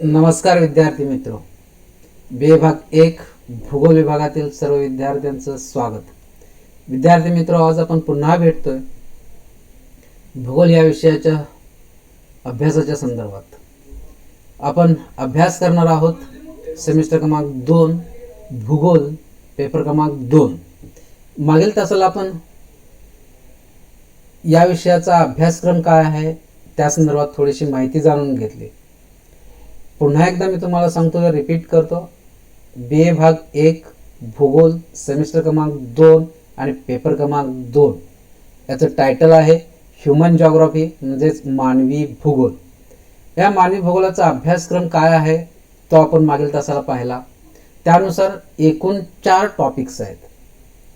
नमस्कार विद्यार्थी मित्रो, विभाग एक भूगोल विभागातील सर्व विद्यार्थ्यांचं स्वागत. विद्यार्थी मित्रो, आज आपण पुन्हा भेटतोय भूगोल या विषयाच्या अभ्यासाच्या संदर्भात. आपण अभ्यास करणार आहोत सेमिस्टर क्रमांक 2 भूगोल पेपर क्रमांक 2. मागील तासाला आपण या विषयाचा अभ्यासक्रम काय आहे त्या संदर्भात थोडीशी माहिती जाणून घेतली. पुन्हा एकदा मी तुम्हाला सांगतो, रिपीट करतो. बी ए भाग 1 भूगोल सेमिस्टर क्रमांक 2 आणि पेपर क्रमांक 2 याचं टायटल आहे ह्युमन जॉग्राफी, म्हणजेच मानवी भूगोल. या मानवी भूगोलाचा अभ्यासक्रम काय आहे तो आपण मागील तासाला पाहिला. त्यानुसार एकूण 4 टॉपिक्स आहेत.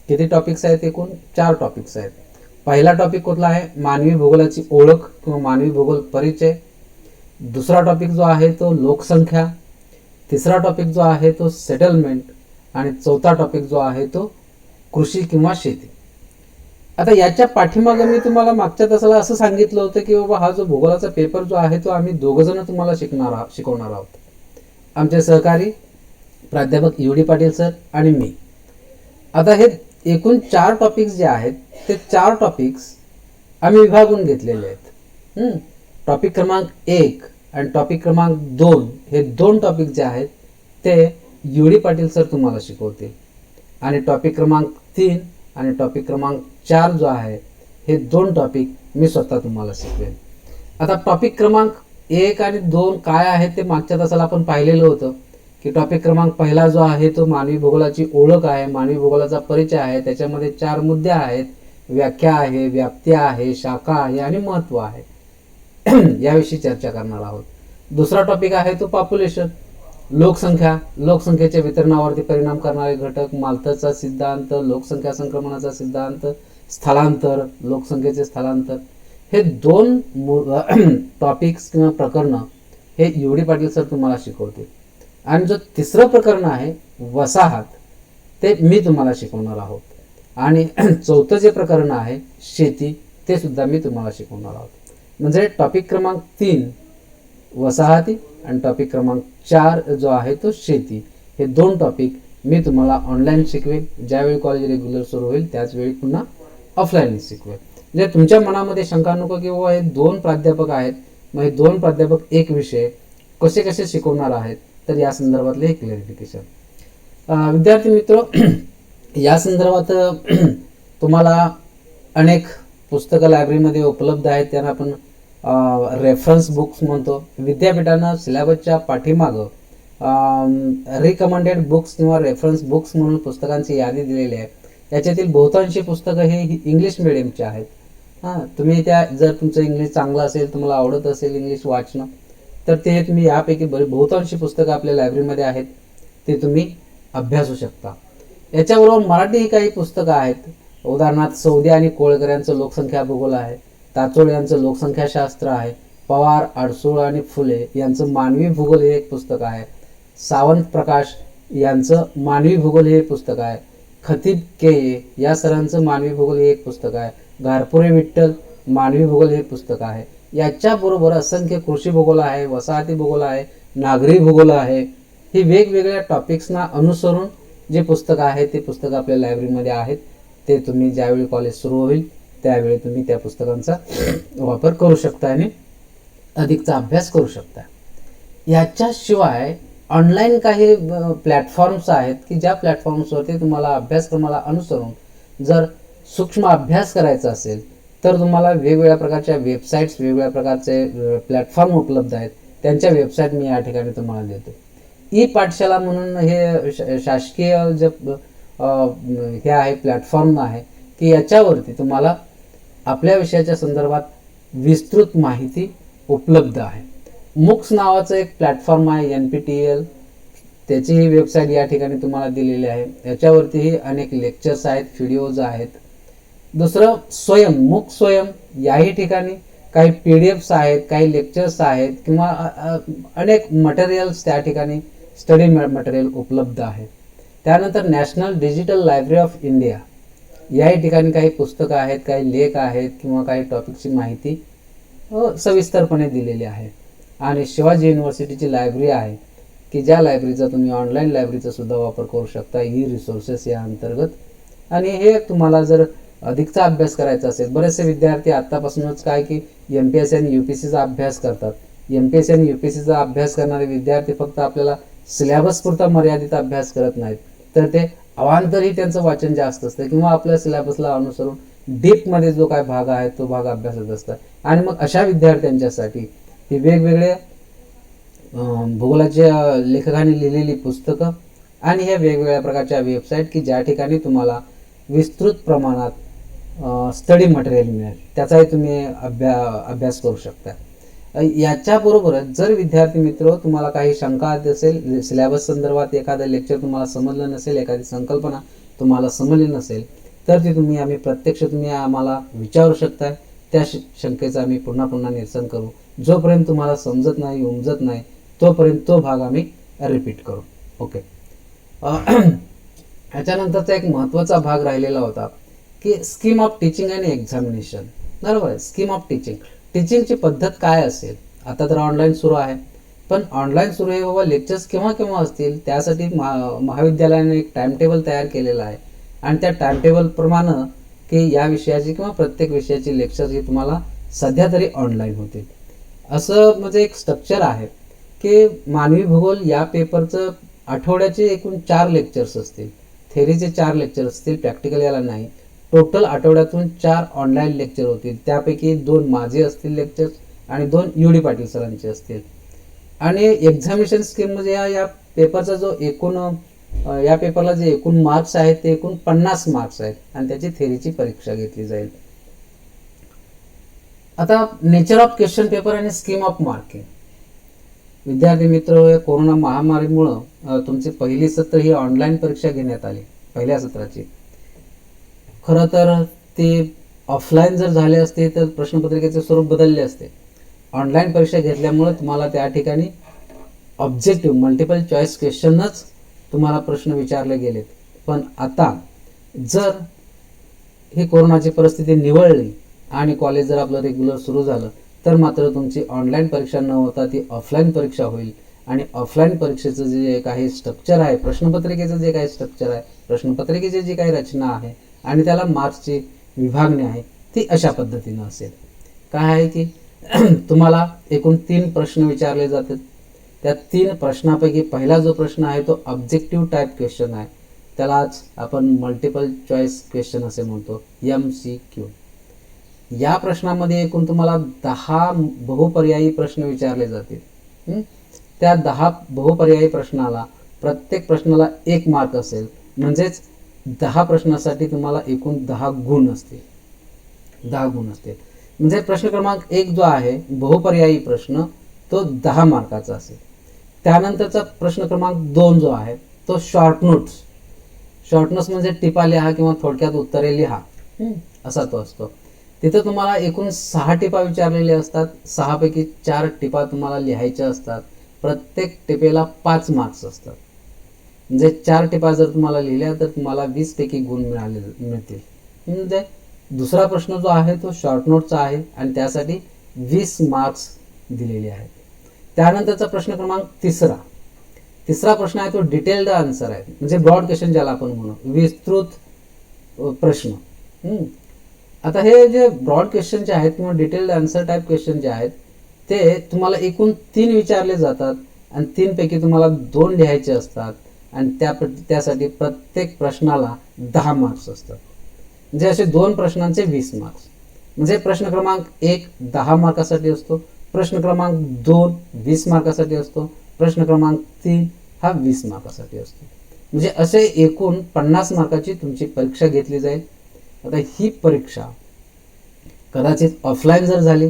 किती टॉपिक्स आहेत? एकूण 4 टॉपिक्स आहेत. पहिला टॉपिक कुठला आहे? मानवी भूगोलाची ओळख किंवा मानवी भूगोल परिचय. दुसरा टॉपिक जो आहे तो लोकसंख्या. तिसरा टॉपिक जो आहे तो सेटलमेंट. आणि चौथा टॉपिक जो आहे तो कृषी किंवा शेती. आता याच्या पाठीमागे मी तुम्हाला मागच्या तासाला असं सांगितलं होतं की बाबा हा जो भूगोलाचा पेपर जो आहे तो आम्ही दोघंजण तुम्हाला शिकवणार आहोत. आमचे सहकारी प्राध्यापक UD पाटील सर आणि मी. आता हे एकूण 4 टॉपिक्स जे आहेत ते 4 टॉपिक्स आम्ही विभागून घेतलेले आहेत. टॉपिक क्रमांक 1 आणि टॉपिक क्रमांक 2 हे 2 टॉपिक जे आहेत ते UD पाटील सर तुम्हाला शिकवतील. आणि टॉपिक क्रमांक 3 आणि टॉपिक क्रमांक 4 जो आहे हे 2 टॉपिक मी स्वतः तुम्हाला शिकवेन. आता टॉपिक क्रमांक 1 आणि 2 काय आहे ते मागच्या तासाला आपण पाहिलेलं होतं की टॉपिक क्रमांक पहिला जो आहे तो मानवी भूगोलाची ओळख आहे, मानवी भूगोलाचा परिचय आहे. त्याच्यामध्ये 4 मुद्दे आहेत: व्याख्या आहे, व्याप्ती आहे, शाखा आहे आणि महत्त्व आहे. याविषयी चर्चा करणार आहोत. दुसरा टॉपिक आहे तो पॉप्युलेशन, लोकसंख्या, लोकसंख्येच्या वितरणावरती परिणाम करणारे घटक, माल्थचा सिद्धांत, लोकसंख्या संक्रमणाचा सिद्धांत, स्थलांतर, लोकसंख्येचे स्थलांतर. हे 2 टॉपिक्स किंवा प्रकरणं हे UD पाटील सर तुम्हाला शिकवतील. आणि जो तिसरं प्रकरण आहे वसाहत ते मी तुम्हाला शिकवणार आहोत. आणि चौथं जे प्रकरण आहे शेती ते सुद्धा मी तुम्हाला शिकवणार आहोत. म्हणजे टॉपिक क्रमांक 3 वसाहती आणि टॉपिक क्रमांक 4 जो आहे तो शेती, हे 2 टॉपिक मी तुम्हाला ऑनलाईन शिकवेन. ज्यावेळी कॉलेज रेग्युलर सुरू होईल त्याचवेळी पुन्हा ऑफलाईन शिकवेन. म्हणजे तुमच्या मनामध्ये शंका नको की हे 2 प्राध्यापक आहेत, मग हे 2 प्राध्यापक एक विषय कसे कसे शिकवणार आहेत, तर या संदर्भातले हे क्लॅरिफिकेशन. विद्यार्थी मित्र, या संदर्भात तुम्हाला अनेक पुस्तकं लायब्ररीमध्ये उपलब्ध आहेत. त्यांना आपण रेफरन्स बुक्स म्हणतो. विद्यापीठानं सिलेबसच्या पाठीमागं रिकमेंडेड बुक्स किंवा रेफरन्स बुक्स म्हणून पुस्तकांची यादी दिलेली आहे. याच्यातील बहुतांशी पुस्तकं हे इंग्लिश मिडियमचे आहेत. तुम्ही जर तुमचं इंग्लिश चांगलं असेल, तुम्हाला आवडत असेल इंग्लिश वाचणं, तर ते तुम्ही यापैकी बहुतांशी पुस्तकं आपल्या लायब्ररीमध्ये आहेत, ते तुम्ही अभ्यासू शकता. याच्याबरोबर मराठी ही काही पुस्तकं आहेत. उदाहरणार्थ सौदी आणि कोळकर यांचं लोकसंख्या भूगोल आहे, ताचोळ यांचं लोकसंख्याशास्त्र आहे, पवार, आडसूळ आणि फुले यांचं मानवी भूगोल हे एक पुस्तक आहे, सावंत प्रकाश यांचं मानवी भूगोल हे एक पुस्तक आहे, खतीब के या सरांचं मानवी भूगोल हे एक पुस्तक आहे, घारपुरे विठ्ठल मानवी भूगोल हे पुस्तक आहे. याच्याबरोबर असंख्य कृषी भूगोल आहे, वसाहती भूगोल आहे, नागरी भूगोल आहे. ही वेगवेगळ्या टॉपिक्सना अनुसरून जे पुस्तकं आहे ते पुस्तकं आपल्या लायब्ररीमध्ये आहेत. ते तुम्ही ज्यावेळी कॉलेज सुरू होईल त्यावेळी तुम्ही त्या पुस्तकांचा वापर करू शकता आणि अधिकचा अभ्यास करू शकता. याच्याशिवाय ऑनलाईन काही प्लॅटफॉर्म्स आहेत की ज्या प्लॅटफॉर्म्सवरती तुम्हाला अभ्यासक्रमाला अनुसरून जर सूक्ष्म अभ्यास करायचा असेल तर तुम्हाला वेगवेगळ्या प्रकारच्या वेबसाईट्स, वेगवेगळ्या प्रकारचे प्लॅटफॉर्म उपलब्ध आहेत. त्यांच्या वेबसाईट मी या ठिकाणी तुम्हाला देतो. पाठशाला म्हणून हे शासकीय जे हे आहे प्लॅटफॉर्म आहे की याच्यावरती तुम्हाला आपल्या विषयाच्या संदर्भात विस्तृत माहिती उपलब्ध आहे. मुक्स नावाचं एक प्लॅटफॉर्म आहे NPTEL, त्याची ही वेबसाईट या ठिकाणी तुम्हाला दिलेली आहे. याच्यावरतीही अनेक लेक्चर्स आहेत, व्हिडिओज आहेत. दुसरं मुक स्वयं, याही ठिकाणी काही PDFs आहेत, काही लेक्चर्स आहेत किंवा अनेक मटेरियल्स त्या ठिकाणी स्टडी मटेरियल उपलब्ध आहे. त्यानंतर national digital library of India, याही ठिकाणी काही पुस्तकं आहेत, काही लेख आहेत किंवा काही टॉपिकची माहिती सविस्तरपणे दिलेली आहे. आणि शिवाजी युनिव्हर्सिटीची लायब्ररी आहे की ज्या लायब्ररीचा तुम्ही ऑनलाईन लायब्ररीचा सुद्धा वापर करू शकता ई रिसोर्सेस या अंतर्गत. आणि हे तुम्हाला जर अधिकचा अभ्यास करायचा असेल, बरेचसे विद्यार्थी आत्तापासूनच काय की MPSC आणि UPSCचा अभ्यास करतात. MPSC आणि UPSCचा अभ्यास करणारे विद्यार्थी फक्त आपल्याला सिलेबस पुरता मर्यादित अभ्यास करत नाहीत, तर ते अवांतरही त्यांचं वाचन जास्त असतं किंवा आपल्या सिलेबसला अनुसरून डीपमध्ये जो काय भाग आहे तो भाग अभ्यासत असतात. आणि मग अशा विद्यार्थ्यांच्यासाठी ही वेगवेगळ्या भूगोलाच्या लेखकांनी लिहिलेली पुस्तकं आणि ह्या वेगवेगळ्या प्रकारच्या वेबसाईट की ज्या ठिकाणी तुम्हाला विस्तृत प्रमाणात स्टडी मटेरियल मिळेल, त्याचाही तुम्ही अभ्यास करू शकता. याच्याबरोबरच जर विद्यार्थी मित्र तुम्हाला काही शंका असेल, सिलेबस संदर्भात एखादं लेक्चर तुम्हाला समजलं नसेल, एखादी संकल्पना तुम्हाला समजली नसेल, तर ती तुम्ही आम्हाला विचारू शकता. त्या शंकेचं आम्ही पुन्हा पुन्हा निरसन करू. जोपर्यंत तुम्हाला समजत नाही, उमजत नाही, तोपर्यंत तो भाग आम्ही रिपीट करू. ओके. याच्यानंतरचा एक महत्त्वाचा भाग राहिलेला होता की scheme of teaching and examination. बरोबर आहे. स्कीम ऑफ टीचिंगची पद्धत काय असेल. आता तर ऑनलाईन सुरू आहे, पण ऑनलाईन सुरू आहे बाबा, लेक्चर्स केव्हा केव्हा असतील त्यासाठी महाविद्यालयाने एक टाइम टेबल तयार केलेला आहे. आणि त्या टाइम टेबल प्रमाणे की या विषयाची किंवा प्रत्येक विषयाची लेक्चर्स ही तुम्हाला सध्या तरी ऑनलाईन होतील, असं म्हणजे एक स्ट्रक्चर आहे की मानवी भूगोल या पेपरचं आठवड्याचे एकूण 4 लेक्चर्स असतील. थेरीचे 4 लेक्चर असतील, प्रॅक्टिकल याला नाही. टोटल आठवड्यातून 4 ऑनलाईन लेक्चर होतील. त्यापैकी 2 माझे असतील लेक्चर्स आणि 2 UD पाटील सरांचे असतील. आणि एक्झामिनेशन स्कीम म्हणजे या पेपरचा जो एकूण या पेपरला जे एकूण मार्क्स आहेत ते एकूण 50 मार्क्स आहेत आणि त्याची थेरीची परीक्षा घेतली जाईल. आता नेचर ऑफ क्वेश्चन पेपर आणि स्कीम ऑफ मार्किंग. विद्यार्थी मित्र, या कोरोना महामारीमुळं तुमची पहिली सत्र ही ऑनलाईन परीक्षा घेण्यात आली. पहिल्या सत्राची खरं तर ते ऑफलाईन जर झाले असते तर प्रश्नपत्रिकेचे स्वरूप बदलले असते. ऑनलाईन परीक्षा घेतल्यामुळे तुम्हाला त्या ठिकाणी ऑब्जेक्टिव्ह मल्टिपल चॉईस क्वेश्चनच तुम्हाला प्रश्न विचारले गेलेत. पण आता जर ही कोरोनाची परिस्थिती निवळली आणि कॉलेज जर आपलं रेग्युलर सुरू झालं तर मात्र तुमची ऑनलाईन परीक्षा न होता ती ऑफलाईन परीक्षा होईल. आणि ऑफलाईन परीक्षेचं जे काही स्ट्रक्चर आहे, प्रश्नपत्रिकेचं जे काही स्ट्रक्चर आहे, प्रश्नपत्रिकेची जी काही रचना आहे आणि त्याला मार्क्सची विभागणी आहे ती अशा पद्धतीनं असेल. काय आहे की तुम्हाला एकूण 3 प्रश्न विचारले जातात. त्या 3 प्रश्नापैकी पहिला जो प्रश्न आहे तो ऑब्जेक्टिव्ह टाईप क्वेश्चन आहे. त्यालाच आपण मल्टिपल चॉईस क्वेश्चन असे म्हणतो, MCQ. या प्रश्नामध्ये एकूण तुम्हाला 10 बहुपर्यायी प्रश्न विचारले जातील. त्या 10 बहुपर्यायी प्रश्नाला प्रत्येक प्रश्नाला 1 मार्क असेल. म्हणजेच 10 प्रश्नासाठी तुम्हाला एकूण 10 गुण असतील. 10 गुण असतील म्हणजे प्रश्न क्रमांक 1 जो आहे बहुपर्यायी प्रश्न तो 10 मार्काचा असेल. त्यानंतरचा प्रश्न क्रमांक 2 जो आहे तो शॉर्ट नोट्स म्हणजे टिपा लिहा किंवा थोडक्यात उत्तरे लिहा असा तो असतो. तिथं तुम्हाला एकूण 6 टिपा विचारलेल्या असतात. 6 पैकी 4 टिपा तुम्हाला लिहायच्या असतात. प्रत्येक टिपेला 5 मार्क्स असतात. म्हणजे 4 टिपा जर तुम्हाला लिहिल्या तर तुम्हाला 20 पैकी गुण मिळतील. म्हणजे दुसरा प्रश्न जो आहे तो शॉर्ट नोटचा आहे आणि त्यासाठी 20 मार्क्स दिलेले आहेत. त्यानंतरचा प्रश्न क्रमांक तिसरा प्रश्न आहे तो डिटेल्ड आन्सर आहे. म्हणजे ब्रॉड क्वेश्चन ज्याला आपण म्हणू, विस्तृत प्रश्न. आता हे जे ब्रॉड क्वेश्चन जे आहेत किंवा डिटेल्ड आन्सर टाईप क्वेश्चन जे आहेत ते तुम्हाला एकूण 3 विचारले जातात आणि 3 पैकी तुम्हाला 2 लिहायचे असतात आणि त्यासाठी प्रत्येक प्रश्नाला 10 मार्क्स असतात. म्हणजे असे 2 प्रश्नांचे 20 मार्क्स. म्हणजे प्रश्न क्रमांक 1 10 मार्कासाठी असतो, प्रश्न क्रमांक 2 20 मार्कासाठी असतो, प्रश्न क्रमांक 3 हा 20 मार्कासाठी असतो. म्हणजे असे एकूण 50 मार्काची तुमची परीक्षा घेतली जाईल. आता ही परीक्षा कदाचित ऑफलाईन जर झाली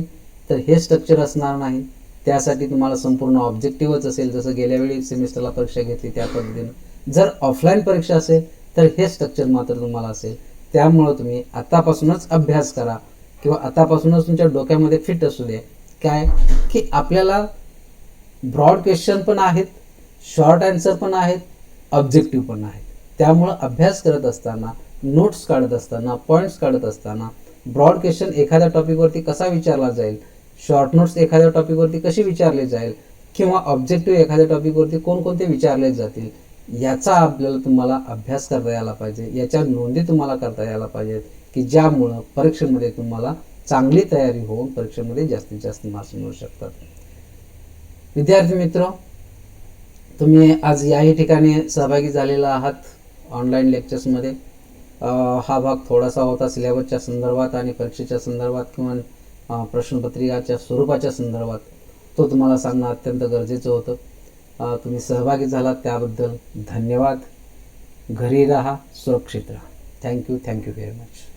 तर हे स्ट्रक्चर असणार नाही. त्यासाठी तुम्हाला संपूर्ण ऑब्जेक्टिव्हच असेल, जसं गेल्या वेळी सेमिस्टरला परीक्षा घेतली त्या पद्धतीनं. जर ऑफलाईन परीक्षा असेल तर हे स्ट्रक्चर मात्र तुम्हाला असेल. त्यामुळं तुम्ही आतापासूनच अभ्यास करा किंवा आतापासूनच तुमच्या डोक्यामध्ये फिट असू दे काय की आपल्याला ब्रॉड क्वेश्चन पण आहेत, शॉर्ट आन्सर पण आहेत, ऑब्जेक्टिव्ह पण आहेत. त्यामुळं अभ्यास करत असताना, नोट्स काढत असताना, पॉईंट्स काढत असताना ब्रॉड क्वेश्चन एखाद्या टॉपिकवरती कसा विचारला जाईल शॉर्ट नोट्स एखाद्या टॉपिकवरती कशी विचारली जाईल किंवा ऑब्जेक्टिव्ह एखाद्या टॉपिकवरती कोणकोणते विचारले जातील याचा आपल्याला तुम्हाला अभ्यास करता यायला पाहिजे, याच्या नोंदी तुम्हाला करता यायला पाहिजेत की ज्यामुळं परीक्षेमध्ये तुम्हाला चांगली तयारी होऊन परीक्षेमध्ये जास्तीत जास्त मार्क्स मिळू शकतात. विद्यार्थी मित्र, तुम्ही आज याही ठिकाणी सहभागी झालेला आहात ऑनलाईन लेक्चर्समध्ये. हा भाग थोडासा होता सिलेबसच्या संदर्भात आणि परीक्षेच्या संदर्भात किंवा प्रश्नपत्रिकाच्या स्वरूपाच्या संदर्भात. तो तुम्हाला सांगणं अत्यंत गरजेचं होतं. तुम्ही सहभागी झालात त्याबद्दल धन्यवाद. घरी राहा, सुरक्षित राहा. Thank you very much.